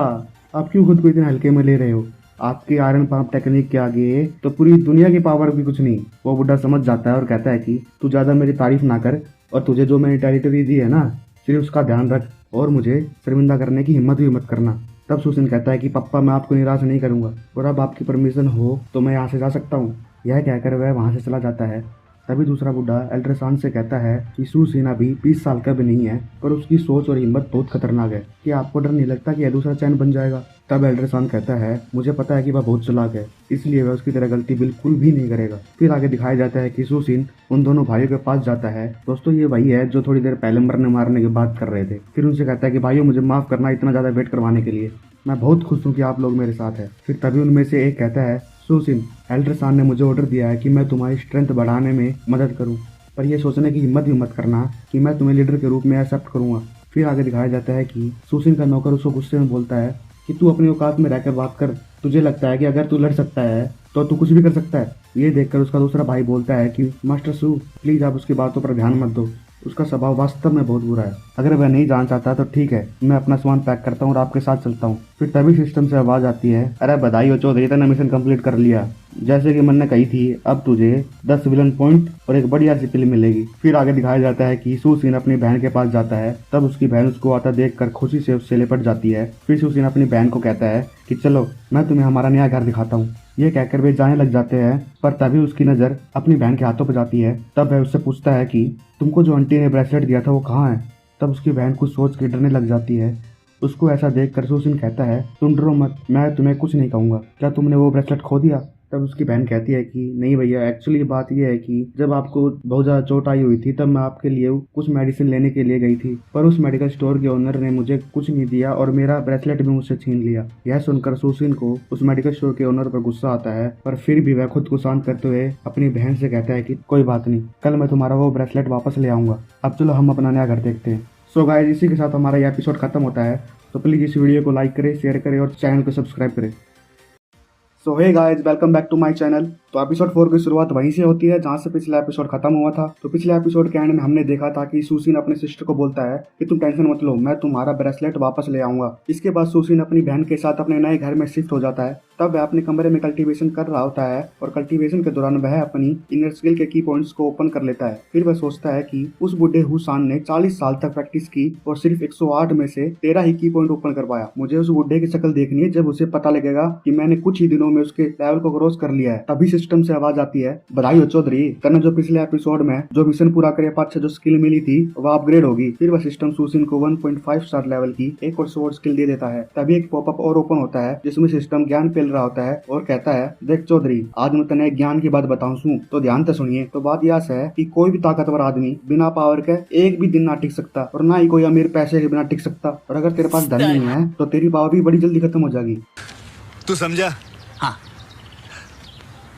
आप क्यों खुद को इतने हल्के में ले रहे हो? आपकी आयरन पंप टेक्निक के आगे तो पूरी दुनिया की पावर भी कुछ नहीं। वो बुढ़ा समझ जाता है और कहता है कि तू ज्यादा मेरी तारीफ ना कर और तुझे जो मैंने टेरिटरी दी है ना सिर्फ उसका ध्यान रख और मुझे शर्मिंदा करने की हिम्मत भी मत करना। तब सुसिन कहता है कि पप्पा मैं आपको निराश नहीं करूंगा और अब आपकी परमिशन हो तो मैं यहाँ से जा सकता हूँ। यह कहकर वह वहाँ से चला जाता है। तभी दूसरा बुढ़ा एल्डर सान से कहता है कि सुसिन अभी 20 साल का भी नहीं है, पर उसकी सोच और हिम्मत बहुत खतरनाक है। कि आपको डर नहीं लगता कि यह दूसरा चैन बन जाएगा? तब एल्डर सान कहता है मुझे पता है कि वह बहुत चालाक है, इसलिए वह उसकी तरह गलती बिल्कुल भी नहीं करेगा। फिर आगे दिखाया जाता है कि सुसिन उन दोनों भाइयों के पास जाता है। दोस्तों ये वही है जो थोड़ी देर पहले मरने मारने की बात कर रहे थे। फिर उनसे कहता है कि भाइयों मुझे माफ करना इतना ज्यादा वेट करवाने के लिए, मैं बहुत खुश हूँ कि आप लोग मेरे साथ हैं। फिर तभी उनमें से एक कहता है सुसिन एल्डर सान ने मुझे ऑर्डर दिया है कि मैं तुम्हारी स्ट्रेंथ बढ़ाने में मदद करूँ, पर यह सोचने की हिम्मत भी मत करना कि मैं तुम्हें लीडर के रूप में एक्सेप्ट करूंगा। फिर आगे दिखाया जाता है कि सुसिन का नौकर उसको गुस्से में बोलता है कि तू अपनी औकात में रहकर बात कर, तुझे लगता है कि अगर तू लड़ सकता है तो तू कुछ भी कर सकता है। ये देखकर उसका दूसरा भाई बोलता है कि मास्टर सू प्लीज आप उसकी बातों पर ध्यान मत दो, उसका स्वभाव वास्तव में बहुत बुरा है। अगर वह नहीं जाना चाहता तो ठीक है, मैं अपना सामान पैक करता हूँ और आपके साथ चलता हूँ। फिर तभी सिस्टम से आवाज आती है, अरे बधाई हो चौधरी, तूने मिशन कंप्लीट कर लिया। जैसे कि मैंने कही थी, अब तुझे 10 विलन पॉइंट और एक बढ़िया सी पिल मिलेगी। फिर आगे दिखाया जाता है कि सुसिन अपनी बहन के पास जाता है, तब उसकी बहन उसको आता देखकर खुशी से उससे लिपट जाती है। फिर सुसिन अपनी बहन को कहता है कि चलो मैं तुम्हें हमारा नया घर दिखाता हूँ। ये कहकर वे जाने लग जाते हैं, पर तभी उसकी नज़र अपनी बहन के हाथों पर जाती है। तब वह उससे पूछता है कि तुमको जो आंटी ने ब्रेसलेट दिया था वो कहाँ है। तब उसकी बहन कुछ सोच के डरने लग जाती है। उसको ऐसा देखकर सुसिन कहता है, तुम डरो मत, मैं तुम्हें कुछ नहीं कहूँगा, क्या तुमने वो ब्रेसलेट खो दिया। तब उसकी बहन कहती है कि नहीं भैया, एक्चुअली बात यह है कि जब आपको बहुत ज़्यादा चोट आई हुई थी तब मैं आपके लिए कुछ मेडिसिन लेने के लिए गई थी, पर उस मेडिकल स्टोर के ओनर ने मुझे कुछ नहीं दिया और मेरा ब्रेसलेट भी मुझसे छीन लिया। यह सुनकर सुसिन को उस मेडिकल स्टोर के ओनर पर गुस्सा आता है, पर फिर भी वह खुद को शांत करते हुए अपनी बहन से कहता है कि कोई बात नहीं, कल मैं तुम्हारा वो ब्रेसलेट वापस ले आऊँगा। अब चलो हम अपना नया घर देखते हैं। सो गाइस, इसी के साथ हमारा यह एपिसोड खत्म होता है। तो प्लीज़ इस वीडियो को लाइक करें, शेयर करें और चैनल को सब्सक्राइब करें। So hey guys, welcome back to my channel. तो एपिसोड 4 की शुरुआत वहीं से होती है जहां से पिछला एपिसोड खत्म हुआ था। तो पिछले एपिसोड के एंड में हमने देखा था कि सुसिन अपने सिस्टर को बोलता है कि तुम टेंशन मत लो, मैं तुम्हारा ब्रेसलेट वापस ले आऊंगा। इसके बाद सुसिन अपनी बहन के साथ अपने नए घर में शिफ्ट हो जाता है। तब वह अपने कमरे में कल्टीवेशन कर रहा होता है और कल्टीवेशन के दौरान वह अपनी इनर स्किल के की पॉइंट्स को ओपन कर लेता है। फिर वह सोचता है कि उस बुढ़े हुसान ने 40 साल तक प्रैक्टिस की और सिर्फ 108 में से 13 ही की पॉइंट ओपन कर पाया। मुझे उस बुढ़े की शक्ल देखनी है जब उसे पता लगेगा कि मैंने कुछ ही दिनों में उसके लेवल को क्रॉस कर लिया है। तभी सिस्टम से आवाज आती है, बधाई हो चौधरी, तने जो पिछले एपिसोड में जो मिशन पूरा करे पाछे जो स्किल मिली थी वह अपग्रेड होगी। फिर वह सिस्टम सुसिन को 1.5 स्टार लेवल की एक और स्वॉर्ड स्किल दे देता है। तभी एक पॉपअप और ओपन होता है जिसमें सिस्टम ज्ञान फैल रहा होता है और कहता है, देख चौधरी, आज मैं तने ज्ञान की बात बताऊं तो ध्यान से सुनिए। तो बात यह है कि कोई भी ताकतवर आदमी बिना पावर के एक भी दिन ना टिक सकता और ना ही कोई अमीर पैसे के बिना टिक सकता। और अगर तेरे पास धन नहीं है तो तेरी पावर भी बड़ी जल्दी खत्म हो जाएगी। तू समझा? हाँ।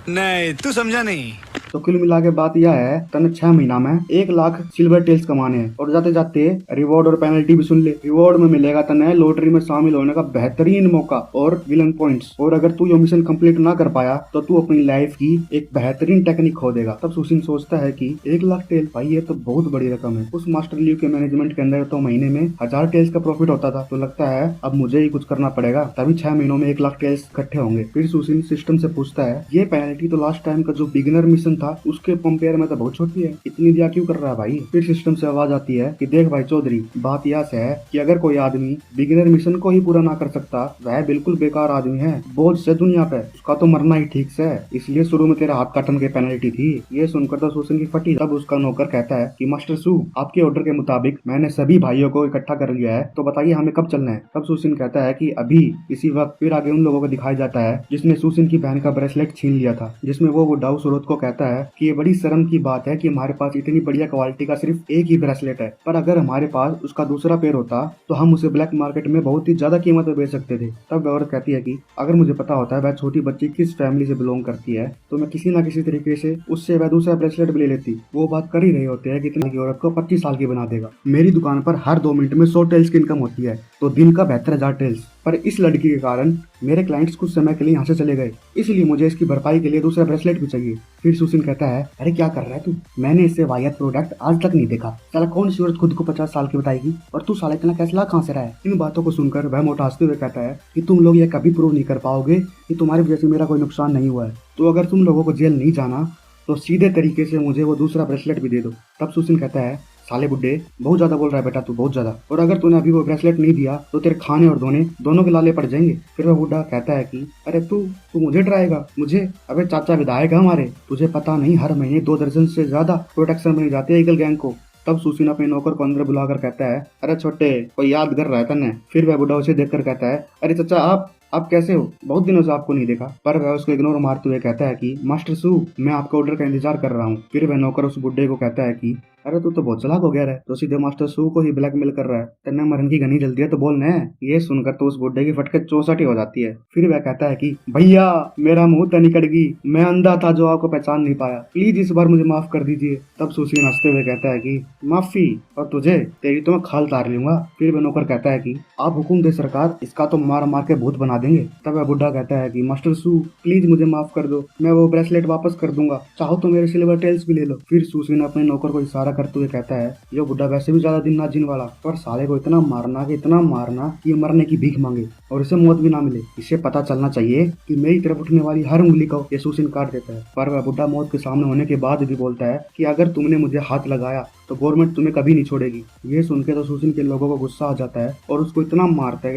नहीं, तू समझा नहीं। तो कुल मिला के बात यह है, तने 6 महीना में 1 लाख सिल्वर टेल्स कमाने हैं। और जाते जाते रिवॉर्ड और पेनल्टी भी सुन ले। रिवॉर्ड में मिलेगा तने लॉटरी में शामिल होने का बेहतरीन मौका और विलन पॉइंट्स। और अगर तू ये मिशन कंप्लीट ना कर पाया तो तू अपनी लाइफ की एक बेहतरीन टेक्निक खो देगा। तब सुसिन सोचता है कि 1 लाख टेल, भाई ये तो बहुत बड़ी रकम है। उस मास्टर लीव के मैनेजमेंट के अंदर तो महीने में 1000 टेल्स का प्रॉफिट होता था। तो लगता है अब मुझे ही कुछ करना पड़ेगा, तभी 6 महीनों में 1 लाख टेल्स इकट्ठे होंगे। फिर सुसिन सिस्टम से पूछता है, ये पेनल्टी तो लास्ट टाइम का जो बिगिनर मिशन था उसके कंपेयर में तो बहुत छोटी है, इतनी दिया क्यों कर रहा है भाई। फिर सिस्टम से आवाज आती है कि देख भाई चौधरी, बात यह है कि अगर कोई आदमी बिगिनर मिशन को ही पूरा ना कर सकता वह बिल्कुल बेकार आदमी है, बोझ से दुनिया पे, उसका तो मरना ही ठीक से है। इसलिए शुरू में तेरा हाथ काटने की पेनल्टी थी। ये सुनकर तो सुसिन की फटी। तब उसका नौकर कहता है कि मास्टर सू, आपके ऑर्डर के मुताबिक मैंने सभी भाइयों को इकट्ठा कर लिया है, तो बताइए हमें कब चलना है। तब सुसिन कहता है कि अभी इसी वक्त। फिर आगे उन लोगों को दिखाया जाता है जिसने सुसिन की बहन का ब्रेसलेट छीन लिया था, जिसमें वो बुढ़ाऊ सूरत को कहता है कि ये बड़ी शर्म की बात है कि हमारे पास इतनी बढ़िया क्वालिटी का सिर्फ एक ही ब्रेसलेट है, पर अगर हमारे पास उसका दूसरा पेयर होता तो हम उसे ब्लैक मार्केट में बहुत ही ज्यादा कीमत में बेच सकते थे। तब वह औरत कहती है कि अगर मुझे पता होता है वह छोटी बच्ची किस फैमिली से बिलोंग करती है तो मैं किसी ना किसी तरीके से उससे वह दूसरा ब्रेसलेट भी ले लेती। वो बात कर ही रहे होते हैं कि इतनी की औरत को 25 साल की बना देगा। मेरी दुकान पर हर 2 मिनट में 100 टेल्स की इनकम होती है, तो दिन का 72,000 टेल्स। पर इस लड़की के कारण मेरे क्लाइंट्स कुछ समय के लिए यहाँ से चले गए, इसलिए मुझे इसकी भरपाई के लिए दूसरा ब्रेसलेट भी चाहिए। फिर सुसिन कहता है, अरे क्या कर रहा है तू, मैंने इससे वाहियात प्रोडक्ट आज तक नहीं देखा। साला कौन सी औरत खुद को 50 साल की बताएगी, और तू साला इतना कैसला कहाँ से रहा है। इन बातों को सुनकर वह मोटा हंसते हुए कहता है कि तुम लोग ये कभी प्रूव नहीं कर पाओगे कि तुम्हारी वजह से मेरा कोई नुकसान नहीं हुआ है। तो अगर तुम लोगों को जेल नहीं जाना तो सीधे तरीके से मुझे वो दूसरा ब्रेसलेट भी दे दो। तब सुसिन कहता है, साले बुड्ढे, बहुत ज्यादा बोल रहा है बेटा तू, बहुत ज्यादा, और अगर तूने अभी वो ब्रेसलेट नहीं दिया तो तेरे खाने और धोने दोनों के लाले पड़ जाएंगे। फिर वह बुढ़ा कहता है कि अरे तू मुझे डराएगा, मुझे? अबे चाचा विधायक है हमारे, तुझे पता नहीं हर महीने 2 दर्जन से ज्यादा प्रोटेक्शन बन जाते हैं ईगल गैंग को। तब सुसिन अपने नौकर को अंदर बुलाकर कहता है, अरे छोटे, कोई याद कर रहा है तन्ने। फिर वह बुढ़ा उसे देखकर कहता है, अरे चाचा आप कैसे हो, बहुत दिनों से आपको नहीं देखा। पर वह उसको इग्नोर मारते हुए कहता है कि मास्टर सू, मैं आपके ऑर्डर का इंतजार कर रहा हूँ। फिर वह नौकर उस बुड्ढे को कहता है कि अरे तू तो बहुत चालाक हो गया है, तो सीधे मास्टर सू को ही ब्लैकमेल कर रहा है, तेने मरन की घनी जल्दी है तो बोलना है। ये सुनकर तो उस बुड्ढे की फटके 64 हो जाती है। फिर वह कहता है कि भैया मेरा मुंह तो निकल गई, मैं अंधा था जो आपको पहचान नहीं पाया, प्लीज इस बार मुझे माफ कर दीजिए। तब सुसिन हंसते हुए कहता है कि माफी, और तुझे तेरी तो मैं खाल तार लूंगा। फिर वह नौकर कहता है कि आप हुकुम दे सरकार, इसका तो मार मार के भूत बना बना देंगे। तब वह बुढ़ा कहता है कि मास्टर सू प्लीज मुझे माफ कर दो, मैं वो ब्रेसलेट वापस कर दूंगा, चाहो तो मेरे सिल्वर टेल्स भी ले लो। फिर सुसिन अपने नौकर को इशारा करते हुए कहता है ये बुढ़ा वैसे भी ज्यादा दिन ना जीने वाला, पर साले को इतना मारना कि ये मरने की भीख मांगे और इसे मौत भी ना मिले। इसे पता चलना चाहिए कि मेरी तरफ उठने वाली हर उंगली को ये सुसिन काट देता है। पर वह बुढ़ा मौत के सामने होने के बाद भी बोलता है कि अगर तुमने मुझे हाथ लगाया तो गवर्नमेंट तुम्हें कभी नहीं छोड़ेगी। ये सुन के तो सुसिन के लोगों को गुस्सा आ जाता है और उसको इतना मारता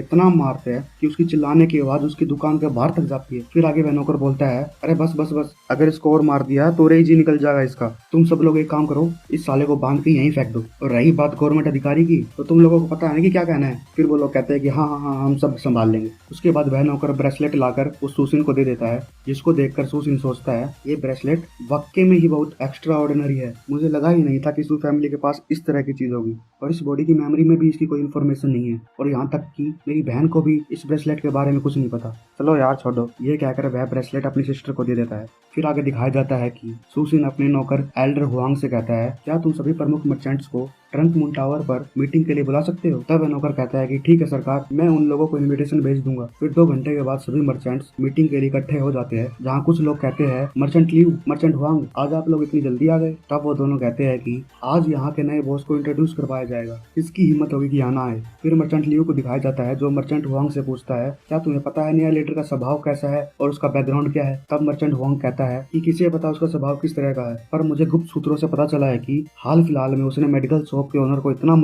है कि उसकी चिल्लाने की आवाज उसकी दुकान के बाहर तक जाती है। फिर आगे वह नौकर बोलता है अरे बस बस बस, अगर इसको और मार दिया तो रेज ही निकल जाएगा इसका। तुम सब लोग एक काम करो, इस साले को बांध के यहीं फेंक दो। और रही बात गवर्नमेंट अधिकारी की, तो तुम लोगों को पता है ना कि क्या कहना है। फिर वो लोग कहते हैं कि हाँ हाँ हाँ हम सब संभाल लेंगे। उसके बाद वह नौकर ब्रेसलेट लाकर उस सुसिन को दे देता है, जिसको देखकर सुसिन सोचता है ये ब्रेसलेट वाकई में ही बहुत एक्स्ट्रा ऑर्डिनरी है। मुझे लगा ही नहीं था कि सू फैमिली के पास इस तरह की चीज होगी, और इस बॉडी की मेमोरी में भी इसकी कोई इन्फॉर्मेशन नहीं है, और यहाँ तक कि मेरी बहन को भी इस ब्रेसलेट के बारे में कुछ नहीं पता। चलो यार छोड़ो, ये कहकर वह ब्रेसलेट अपनी सिस्टर को दे देता है। फिर आगे दिखाया जाता है कि सुसिन अपने नौकर एल्डर हुआंग से कहता है क्या तुम सभी प्रमुख मर्चेंट्स को ट्रंक मून टावर पर मीटिंग के लिए बुला सकते हो। तब वह नौकर कहता है कि ठीक है सरकार, मैं उन लोगों को इनविटेशन भेज दूंगा। फिर 2 घंटे के बाद सभी मर्चेंट्स मीटिंग के लिए इकट्ठे हो जाते हैं, जहाँ कुछ लोग कहते हैं मर्चेंट लियू, मर्चेंट हुआंग, आज आप लोग इतनी जल्दी आ गए। तब वो दोनों कहते हैं कि आज यहाँ के नए बॉस को इंट्रोड्यूस करवाया जाएगा, किसकी हिम्मत होगी कि आना आए। फिर मर्चेंट लियू को दिखाया जाता है, जो मर्चेंट हुआंग से पूछता है क्या तुम्हें पता है नया लीडर का स्वभाव कैसा है और उसका बैकग्राउंड क्या है। तब मर्चेंट हुआंग कहता है कि किसे पता उसका स्वभाव किस तरह का है, पर मुझे गुप्त सूत्रों से पता चला है कि हाल फिलहाल में उसने मेडिकल शॉप के ओनर को इतना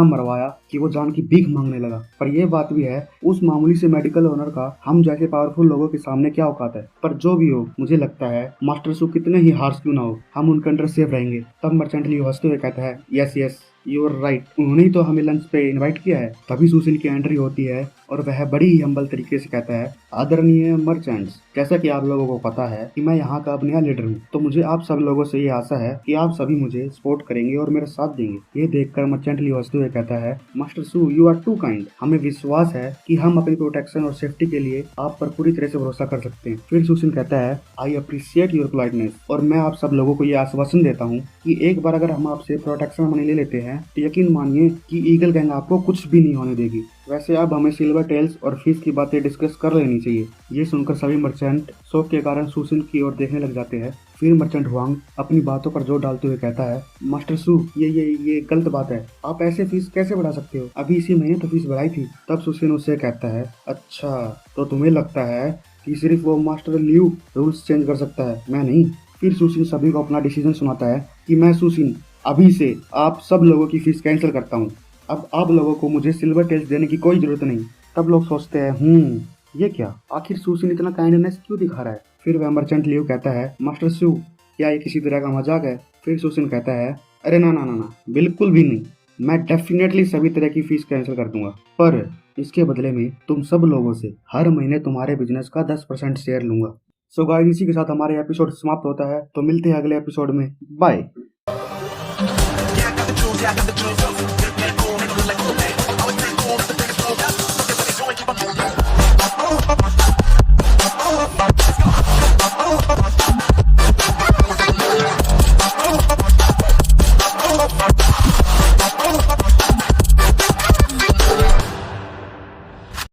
मरवाया कि वो जान की भीख मांगने लगा। पर यह बात भी है, उस मामूली से मेडिकल ओनर का हम जैसे पावरफुल लोगों के सामने क्या औकात है। पर जो भी हो, मुझे लगता है मास्टर सू कितने ही हार्श क्यों ना हो, हम उनके अंडर सेफ रहेंगे। तब मर्चेंट लियू हंसते हुए कहता है yes yes you are right, उन्होंने ही तो हमें लंच पे इनवाइट किया है। तभी सुसिन की एंट्री होती है और वह बड़ी ही हम्बल तरीके से कहता है आदरणीय मर्चेंट्स, जैसा कि आप लोगों को पता है कि मैं यहाँ का अब नया लीडर हूँ, तो मुझे आप सब लोगों से ये आशा है कि आप सभी मुझे सपोर्ट करेंगे और मेरा साथ देंगे। ये देखकर मर्चेंट लियू हंसते हुए कहता है master Su you are too kind, हमें विश्वास है कि हम अपनी प्रोटेक्शन और सेफ्टी के लिए आप पर पूरी तरह से भरोसा कर सकते हैं। फिर सुसिन कहता है आई अप्रिशिएट योर पोलाइटनेस, और मैं आप सब लोगों को ये आश्वासन देता हूँ कि एक बार अगर हम आपसे प्रोटेक्शन मनी ले लेते हैं तो यकीन मानिए कि ईगल गैंग आपको कुछ भी नहीं होने देगी। वैसे अब हमें सिल्वर टेल्स और फीस की बातें डिस्कस कर लेनी चाहिए। ये सुनकर सभी मर्चेंट शौक के कारण सुसिन की ओर देखने लग जाते हैं। फिर मर्चेंट हुआंग अपनी बातों पर जोर डालते हुए कहता है मास्टर सू ये गलत बात है, आप ऐसे फीस कैसे बढ़ा सकते हो, अभी इसी महीने तो फीस बढ़ाई थी। तब सुसिन उससे कहता है अच्छा तो तुम्हें लगता है कि सिर्फ वो मास्टर लियू रूल्स चेंज कर सकता है, मैं नहीं। फिर सुसिन सभी को अपना डिसीजन सुनाता है कि मैं सुसिन अभी से आप सब लोगों की फीस कैंसिल करता हूँ, अब आप लोगों को मुझे सिल्वर टेल्स देने की कोई जरूरत नहीं। तब लोग सोचते हैं ये क्या, आखिर सुसिन इतना काइंडनेस क्यों दिखा रहा है। फिर वह मर्चेंट लियू कहता है मास्टर सू क्या ये किसी तरह का मजाक है। फिर सुसिन कहता है अरे ना, बिल्कुल भी नहीं, मैं डेफिनेटली सभी तरह की फीस कैंसिल कर दूंगा, पर इसके बदले में तुम सब लोगों से हर महीने तुम्हारे बिजनेस का 10% शेयर लूंगा। सो गाइस, इसी के साथ हमारे एपिसोड समाप्त होता है, तो मिलते हैं अगले एपिसोड में, bye.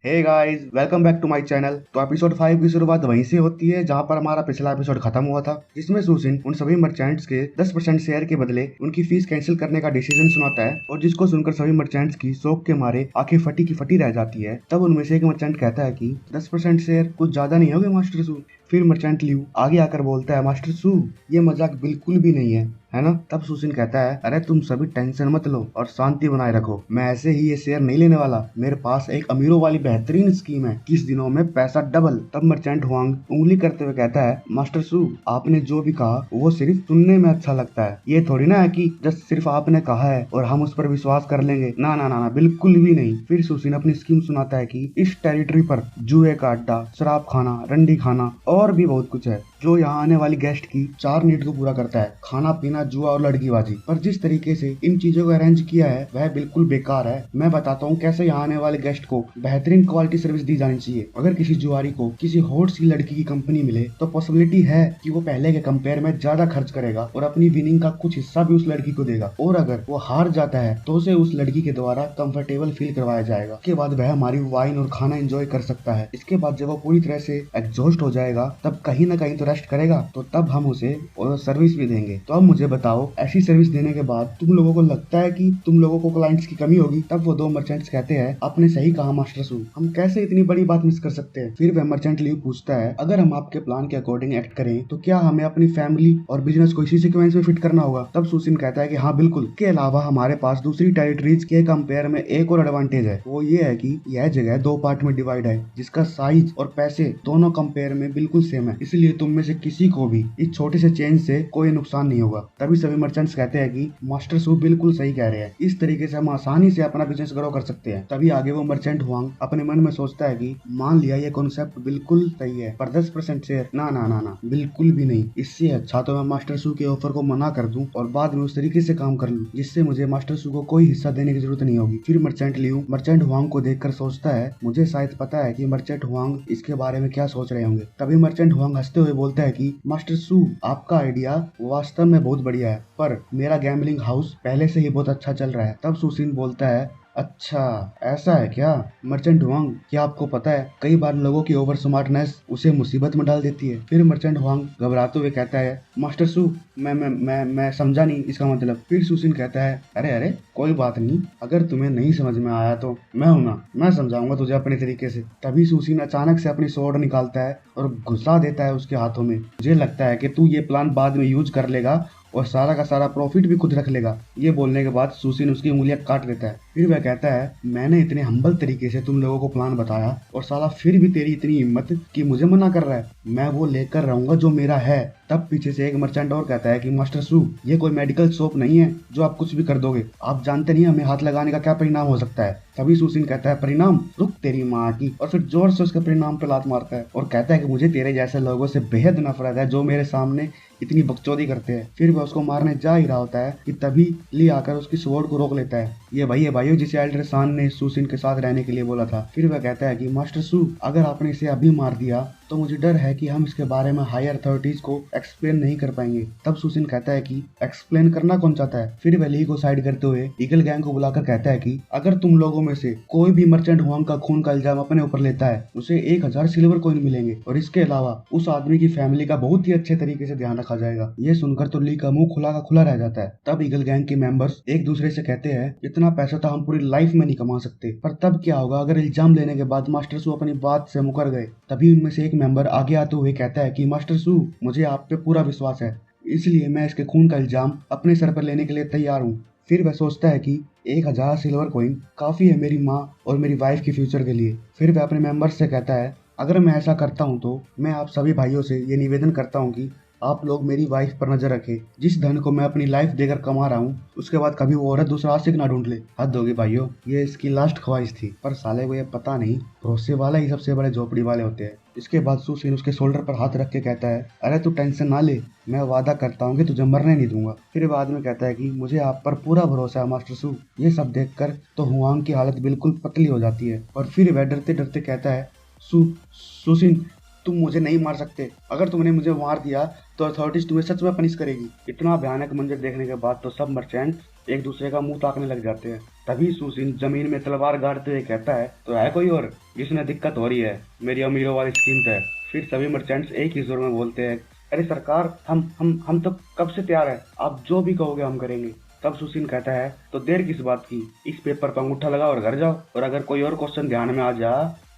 Hey guys, welcome back to my channel. तो एपिसोड 5 की शुरुआत वहीं से होती है जहां पर हमारा पिछला एपिसोड खत्म हुआ था, जिसमें सुसिन उन सभी मर्चेंट्स के 10% शेयर के बदले उनकी फीस कैंसिल करने का डिसीजन सुनाता है, और जिसको सुनकर सभी मर्चेंट्स की शौक के मारे आंखें फटी की फटी रह जाती है। तब उनमें से एक मर्चेंट कहता है कि 10% शेयर कुछ ज्यादा नहीं होगे मास्टर सू। फिर मर्चेंट लियू आगे आकर बोलता है मास्टर सू ये मजाक बिल्कुल भी नहीं है ना। तब सुसिन कहता है अरे तुम सभी टेंशन मत लो और शांति बनाए रखो, मैं ऐसे ही ये शेयर नहीं लेने वाला, मेरे पास एक अमीरों वाली बेहतरीन स्कीम है, किस दिनों में पैसा डबल। तब मर्चेंट हुआंग उंगली करते हुए कहता है मास्टर सू आपने जो भी कहा वो सिर्फ सुनने में अच्छा लगता है, ये थोड़ी ना है कि जस्ट सिर्फ आपने कहा है और हम उस पर विश्वास कर लेंगे, ना ना ना, ना बिल्कुल भी नहीं। फिर सुसिन अपनी स्कीम सुनाता है कि इस टेरिटरी पर जुए का अड्डा, शराब खाना, रंडी खाना और भी बहुत कुछ है, जो यहाँ आने वाली गेस्ट की 4 नीड को पूरा करता है, खाना पीना, जुआ और लड़कीबाजी। पर जिस तरीके से इन चीजों को अरेंज किया है वह बिल्कुल बेकार है। मैं बताता हूँ कैसे यहाँ आने वाले गेस्ट को बेहतरीन क्वालिटी सर्विस दी जानी चाहिए। अगर किसी जुआरी को किसी हॉट सी लड़की की कंपनी मिले तो पॉसिबिलिटी है कि वो पहले के कंपेयर में ज्यादा खर्च करेगा और अपनी विनिंग का कुछ हिस्सा भी उस लड़की को देगा। और अगर वो हार जाता है तो उसे उस लड़की के द्वारा कंफर्टेबल फील करवाया जाएगा। इसके बाद वह हमारी वाइन और खाना एंजॉय कर सकता है। इसके बाद जब वो पूरी तरह से एग्जॉस्ट हो जाएगा तब कहीं ना कहीं तो रेस्ट करेगा, तो तब हम उसे सर्विस भी देंगे। तो अब मुझे बताओ, ऐसी सर्विस देने के बाद तुम लोगों को लगता है कि तुम लोगों को क्लाइंट्स की कमी होगी? तब वो 2 मर्चेंट्स कहते हैं, आपने सही कहा मास्टर सू, हम कैसे इतनी बड़ी बात मिस कर सकते हैं। फिर वह मर्चेंट लीव पूछता है, अगर हम आपके प्लान के अकॉर्डिंग एक्ट करें तो क्या हमें अपनी फैमिली और बिजनेस को इसी सीक्वेंस में फिट करना होगा? तब सुसिन कहता है कि हाँ बिल्कुल। के अलावा हमारे पास दूसरी टेरिटरीज के कंपेयर में एक और एडवांटेज है, वो ये है कि यह जगह 2 पार्ट में डिवाइड है जिसका साइज और पैसे दोनों कंपेयर में बिल्कुल सेम है। इसलिए तुम में से किसी को भी इस छोटे से चेंज से कोई नुकसान नहीं होगा। तभी सभी मर्चेंट्स कहते हैं कि मास्टर सू बिल्कुल सही कह रहे हैं, इस तरीके से हम आसानी से अपना बिजनेस ग्रो कर सकते हैं। तभी आगे वो मर्चेंट हुआंग अपने मन में सोचता है कि मान लिया ये कॉन्सेप्ट बिल्कुल सही है, पर 10% शेयर ना ना ना ना बिल्कुल भी नहीं। इससे अच्छा तो मैं मास्टर सू के ऑफर को मना कर दूं और बाद में उस तरीके से काम कर लूं जिससे मुझे मास्टर सू को कोई हिस्सा देने की जरूरत नहीं होगी। फिर मर्चेंट लियू मर्चेंट हुआंग को देखकर सोचता है, मुझे शायद पता है कि मर्चेंट हुआंग इसके बारे में क्या सोच रहे होंगे। तभी मर्चेंट हुआंग हंसते हुए बोलता है कि मास्टर सू, आपका आइडिया वास्तव में बहुत बढ़िया है, पर मेरा गैम्बलिंग हाउस पहले से ही बहुत अच्छा चल रहा है। तब सुसिन बोलता है, अच्छा ऐसा है क्या? मर्चेंट हुआंग, क्या आपको पता है कई बार लोगों की ओवर स्मार्टनेस उसे मुसीबत में डाल देती है। फिर मर्चेंट हुआंग घबराते हुए कहता है, मास्टर सू, मैं समझा नहीं इसका मतलब। फिर सुसिन कहता है, अरे अरे कोई बात नहीं, अगर तुम्हें नहीं समझ में आया तो मैं हूं ना, मैं समझाऊंगा तुझे अपने तरीके से। तभी सुसिन अचानक से अपनी स्वॉर्ड निकालता है और घुसा देता है उसके हाथों में। मुझे लगता है कि तू ये प्लान बाद में यूज कर लेगा और सारा का सारा प्रॉफिट भी खुद रख लेगा। ये बोलने के बाद सुसिन उसकी उंगलियां काट देता है। फिर वह कहता है, मैंने इतने हम्बल तरीके से तुम लोगों को प्लान बताया और साला फिर भी तेरी इतनी हिम्मत कि मुझे मना कर रहा है। मैं वो लेकर रहूंगा जो मेरा है। तब पीछे से एक मर्चेंट और कहता है कि मास्टर सू, ये कोई मेडिकल शॉप नहीं है जो आप कुछ भी कर दोगे। आप जानते नहीं हमें हाथ लगाने का क्या परिणाम हो सकता है। तभी सुसिन कहता है, परिणाम? रुक तेरी माँ की, और फिर जोर से उसके परिणाम पे लात मारता है और कहता है कि मुझे तेरे जैसे लोगों से बेहद नफरत है जो मेरे सामने इतनी बकचोदी करते हैं। फिर वह उसको मारने जा ही रहा होता है कि तभी ली आकर उसकी स्वॉर्ड को रोक लेता है। ये वही है भाइयों जिसे एल्डर सान ने सुसिन के साथ रहने के लिए बोला था। फिर वह कहता है कि मास्टर सू, अगर आपने इसे अभी मार दिया तो मुझे डर है कि हम इसके बारे में हायर अथॉरिटीज को एक्सप्लेन नहीं कर पाएंगे। तब सुसिन कहता है कि एक्सप्लेन करना कौन चाहता है। फिर वह ली को साइड करते हुए ईगल गैंग को बुलाकर कहता है कि अगर तुम लोगों में से कोई भी मर्चेंट हुआंग का खून का इल्जाम अपने ऊपर लेता है उसे 1000 सिल्वर कॉइन मिलेंगे और इसके अलावा उस आदमी की फैमिली का बहुत ही अच्छे तरीके से ध्यान रखा जाएगा। ये सुनकर तो ली का मुंह खुला का खुला रह जाता है। तब ईगल गैंग के मेंबर्स एक दूसरे से कहते हैं, इतना पैसा तो हम पूरी लाइफ में नहीं कमा सकते। पर तब क्या होगा अगर इल्जाम लेने के बाद मास्टर सू अपनी बात से मुकर गए? तभी उनमें से एक मेंबर आगे आते हुए कहता है कि मास्टर सू, मुझे आप पे पूरा विश्वास है, इसलिए मैं इसके खून का इल्जाम अपने सर पर लेने के लिए तैयार हूँ। फिर वह सोचता है कि 1000 सिल्वर कॉइन काफी है मेरी माँ और मेरी वाइफ के फ्यूचर के लिए। फिर वह अपने मेंबर्स से कहता है, अगर मैं ऐसा करता हूँ तो मैं आप सभी भाइयों से ये निवेदन करता हूँ कि आप लोग मेरी वाइफ पर नजर रखें। जिस धन को मैं अपनी लाइफ देकर कमा रहा हूँ उसके बाद कभी वो औरत दूसरा आशिक ना ढूंढ ले। हद होगी भाइयों, ये इसकी लास्ट ख्वाहिश थी। पर साले को ये पता नहीं भरोसे वाला ही सबसे बड़े झोपड़ी वाले होते हैं। इसके बाद सुसिन उसके शोल्डर पर हाथ रख के कहता है, अरे तू टेंशन ना ले, मैं वादा करता हूँ कि तुझे मरने नहीं दूंगा। फिर बाद में कहता है कि मुझे आप पर पूरा भरोसा है मास्टर सू। ये सब देखकर तो हुआंग की हालत बिल्कुल पतली हो जाती है और फिर वह डरते डरते कहता है, सुसिन, तुम मुझे नहीं मार सकते। अगर तुमने मुझे मार दिया तो अथॉरिटीज तुम्हें सच में पनिश करेगी। इतना भयानक मंजर देखने के बाद तो सब मर्चेंट एक दूसरे का मुंह ताकने लग जाते हैं। तभी सुसिन जमीन में तलवार गाड़ते हुए कहता है, तो है कोई और जिसने दिक्कत हो रही है? मेरी अमीरों वाली स्कीम है। फिर सभी मर्चेंट्स एक ही जोर में बोलते हैं, अरे सरकार, हम तो कब से तैयार है, आप जो भी कहोगे हम करेंगे। तब सुसिन कहता है, तो देर किस बात की, इस पेपर पर अंगूठा लगाओ और घर जाओ, और अगर कोई और क्वेश्चन ध्यान में आ जा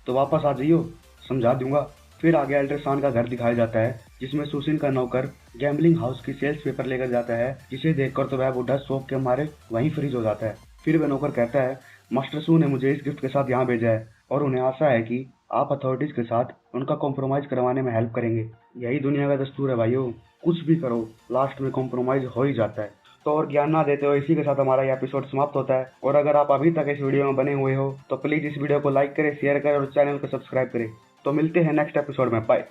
तो वापस आ जाइयो, समझा दूंगा। फिर आगे एल्डर सान का घर दिखाया जाता है जिसमें सुसिन का नौकर गैम्बलिंग हाउस की सेल्स पेपर लेकर जाता है, जिसे देखकर तो वह बुढ़ा शौक के मारे वहीं फ्रीज हो जाता है। फिर वह नौकर कहता है, मास्टर सू ने मुझे इस गिफ्ट के साथ यहाँ भेजा है और उन्हें आशा है कि आप अथॉरिटीज के साथ उनका कॉम्प्रोमाइज करवाने में हेल्प करेंगे। यही दुनिया का दस्तूर है भाइयों, कुछ भी करो लास्ट में कॉम्प्रोमाइज हो ही जाता है। तो और ज्ञान ना देते हो, इसी के साथ हमारा ये एपिसोड समाप्त होता है। और अगर आप अभी तक इस वीडियो में बने हुए हो तो प्लीज इस वीडियो को लाइक करें, शेयर करें और चैनल को सब्सक्राइब करें। तो मिलते हैं नेक्स्ट एपिसोड में, बाय।